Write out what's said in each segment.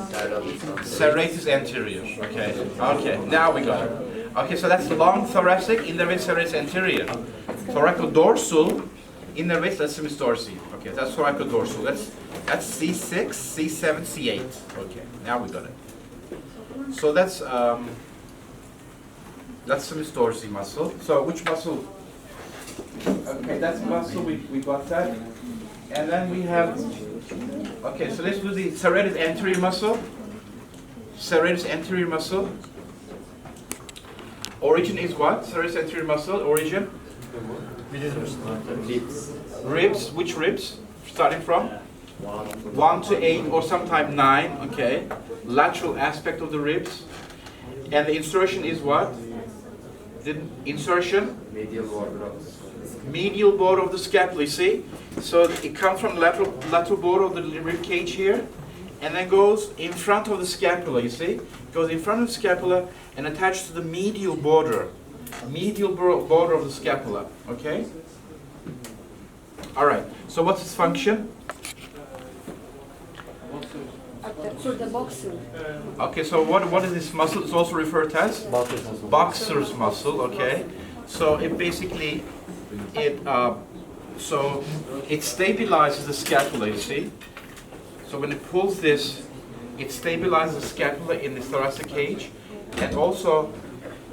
Serratus anterior. Okay. Okay. Now we got it. Okay. So that's long thoracic, innervated serratus anterior. Thoracodorsal, innervated latissimus dorsi. Okay. That's thoracodorsal. That's C6, C7, C8. Okay. Now we got it. So that's latissimus dorsi muscle. So which muscle? Okay, that's muscle. We got that. And then we have. Okay, so let's do the serratus anterior muscle. Serratus anterior muscle. Origin is what? Serratus anterior muscle. Origin. Ribs. Which ribs? Starting from 1 to 8 or sometimes 9. Okay. Lateral aspect of the ribs. And the insertion is what? The insertion? Medial border of the scapula, you see? So it comes from lateral border of the rib cage here, and then goes in front of the scapula, you see? Goes in front of the scapula and attached to the medial border of the scapula, okay? All right, so what's its function? For the boxer. Okay, so what is this muscle? It's also referred to as? Boxer's muscle, okay? So it basically, so it stabilizes the scapula, you see? So when it pulls this, it stabilizes the scapula in the thoracic cage. And also,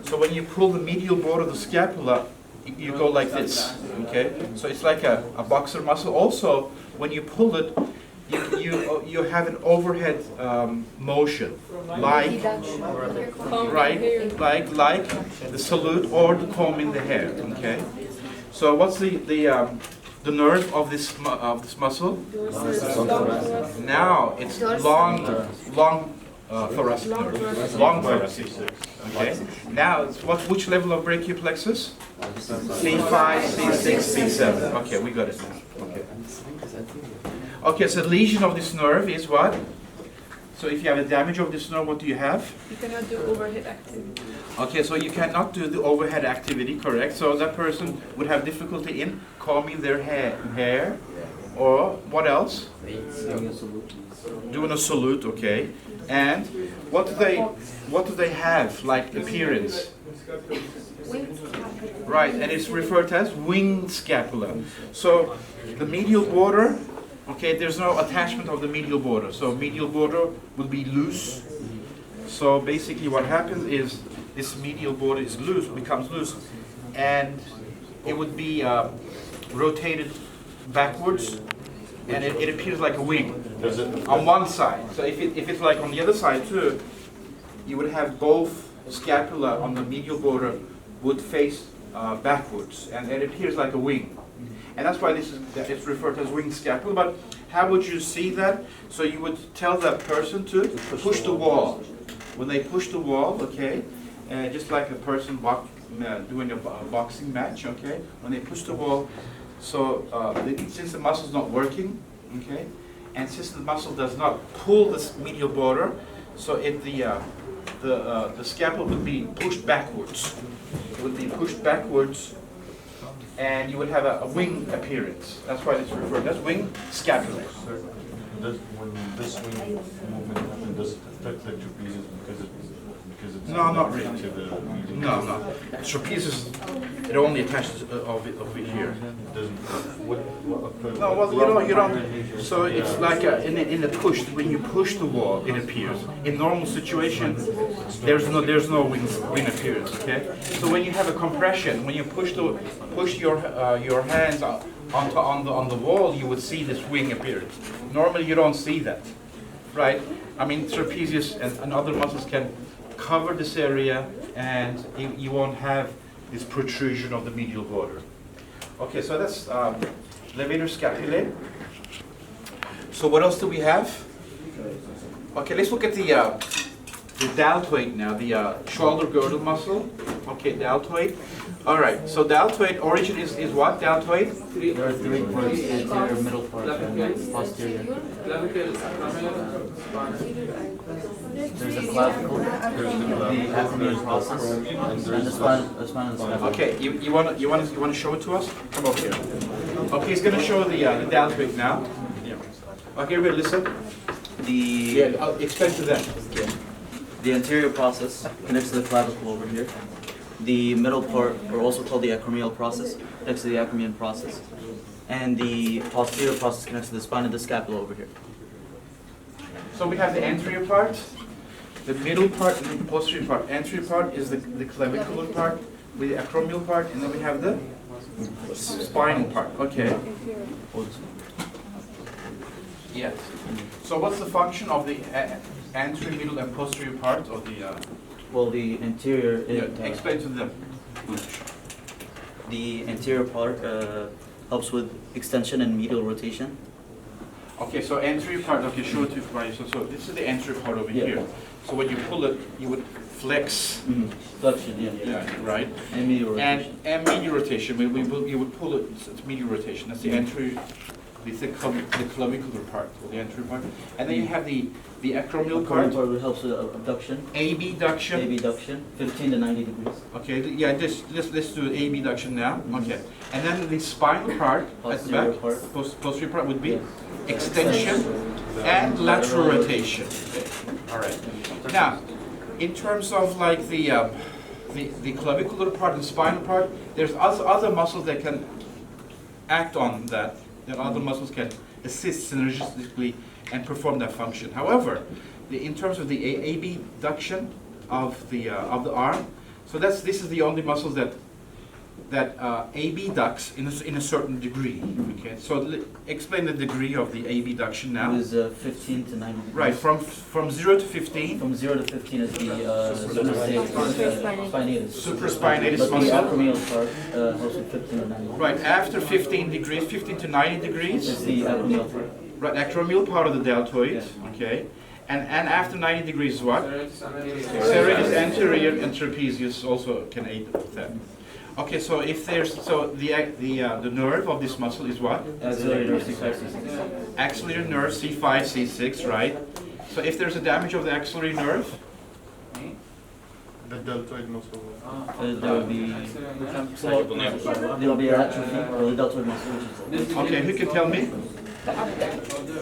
so when you pull the medial border of the scapula, you go like this, okay? So it's like a boxer muscle. Also, when you pull it, you have an overhead motion, like the salute or the comb in the hair. Okay. So what's the nerve of this muscle? Now it's long thoracic nerve, long thoracic. Okay. Now it's which level of brachioplexus? C5, C6, C7. Okay, we got it now. Okay. Okay, so the lesion of this nerve is what? So if you have a damage of this nerve, what do you have? You cannot do overhead activity. Okay, so you cannot do the overhead activity, correct? So that person would have difficulty in combing their hair, or what else? Doing a salute, okay. And what do they have like appearance? Right, and it's referred to as winged scapula. So the medial border. Okay, there's no attachment of the medial border, so medial border will be loose. So basically what happens is this medial border is loose, becomes loose, and it would be rotated backwards, and it appears like a wing on one side. So if it's like on the other side too, you would have both scapula on the medial border would face backwards, and it appears like a wing. And that's why it's referred to as winged scapula. But how would you see that? So you would tell that person to push the wall. When they push the wall, okay, just like a person doing a boxing match, okay, when they push the wall, so since the muscle is not working, okay, and since the muscle does not pull this medial border, so the scapula would be pushed backwards. It would be pushed backwards, and you would have a wing appearance. That's why it's referred to as wing scapula. When this wing movement happens, does it affect the trapezius because it's No, not really. to the No. Trapezius, it only attaches of it here. It doesn't. What No, well, you don't. So it's like in the push. When you push the wall, it appears. In normal situation, there's no wing appearance. Okay. So when you have a compression, when you push your hands on the wall, you would see this wing appearance. Normally, you don't see that, right? I mean, trapezius and other muscles can cover this area, and you won't have this protrusion of the medial border. Okay, so that's levator scapulae. So what else do we have? Okay, let's look at the deltoid now, the shoulder girdle muscle. Okay, deltoid. All right, so deltoid origin is what? Deltoid? There are three parts: anterior, middle part, and posterior. There's the clavicle, the acromion process, and the spine and the scapula. Okay, you want to show it to us? Come over here. Okay, he's going to show the deltoid now. Okay, everybody listen. Yeah, I'll explain to them. The anterior process connects to the clavicle over here. The middle part, or also called the acromial process, connects to the acromion process. And the posterior process connects to the spine of the scapula over here. So we have the anterior part, the middle part, and the posterior part. Anterior part is the clavicular part with the acromial part, and then we have the spinal part. Okay. Yes. So what's the function of the anterior, middle, and posterior part of the? Well, the anterior, Explain to them. the anterior part helps with extension and medial rotation. Okay, so anterior part. Okay, show it to me. So this is the anterior part over Yeah. here. So when you pull it, you would flex. Flexion, yeah. Yeah. Right. And medial rotation. And medial rotation. You would pull it. It's medial rotation. That's the anterior. The clavicular part, or the anterior part, and then you have the acromial Acromial part. part helps with abduction, Abduction. abduction, 15 to 90 degrees. Okay, yeah, let's do abduction now. Okay, and then the spinal part at the Posterior back, part. posterior part would be extension and lateral rotation. Okay. All right. Now, in terms of like the clavicular part and spinal part, there's other muscles that can act on that. That other muscles can assist synergistically and perform that function. However, in terms of the abduction of the arm, so this is the only muscle that abducts in a certain degree. Okay, so explain the degree of the abduction now. It was 15 to 90 degrees. Right, from 0 to 15. From 0 to 15 is the supraspinatus. Supraspinatus But the muscle. acromial part helps with 15 to 90. Right, after 15 degrees, 15 to 90 degrees. It's the acromial part. Right, acromial part of the deltoid. Yeah. Okay, and after 90 degrees is what? Serratus anterior and trapezius also can aid with that. Okay, so if there's the nerve of this muscle is what? Axillary nerve C5, C6. Axillary nerve C5, C6, right? So if there's a damage of the axillary nerve, The deltoid muscle. There will be atrophy or the deltoid muscle, which is okay, who can tell me?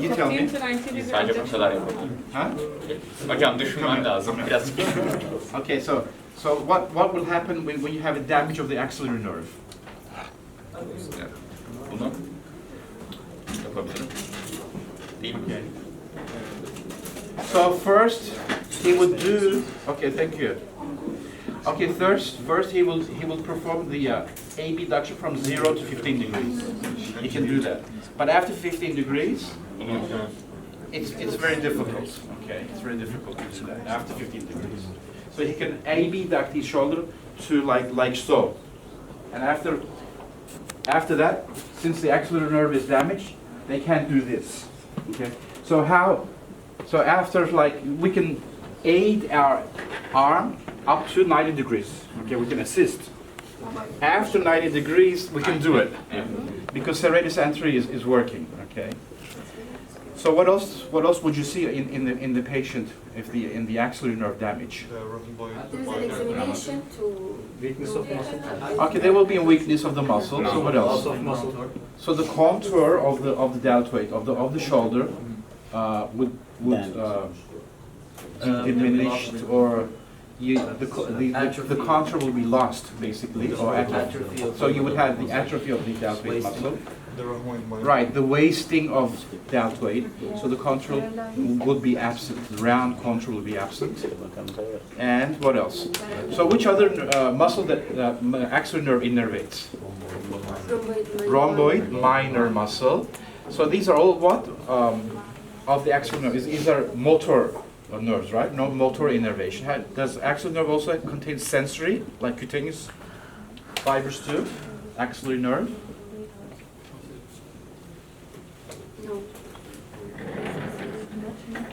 You tell me. 15 to 90 degrees. Sadece paçalar yapalım. Huh? Hocam düşünmem lazım biraz. Okay, so what will happen when you have a damage of the axillary nerve? Bunu yapabilirim. Değil mi? Okay. So first he would do. Okay, thank you. Okay, first he will perform the abduction from 0 to 15 degrees. He can do that, but after 15 degrees, it's very difficult. Okay, it's very difficult to do that after 15 degrees. So he can abduct his shoulder to like so, and after that, since the axillary nerve is damaged, they can't do this. Okay, so after we can aid our arm up to 90 degrees. Okay, we can assist. After 90 degrees, we can do it because serratus anterior is working. Okay. So what else would you see in the patient if in the axillary nerve damage? The rhomboid. There's an examination to Weakness of muscle. Okay, there will be a weakness of the muscle. So what else? Loss of muscle. So the contour of the deltoid of the shoulder would be diminished, or the contour will be lost basically, or atrophy. So you would have the atrophy of the deltoid muscle. The rhomboid. Right, the wasting of deltoid, so the contour would be absent, the round contour will be absent. And what else? So which other muscle that axillary nerve innervates? Rhomboid minor muscle. So these are all what? Of the axillary nerve. These are motor nerves, right? No motor innervation. Does axillary nerve also contain sensory, like cutaneous fibers too? Axillary nerve? no.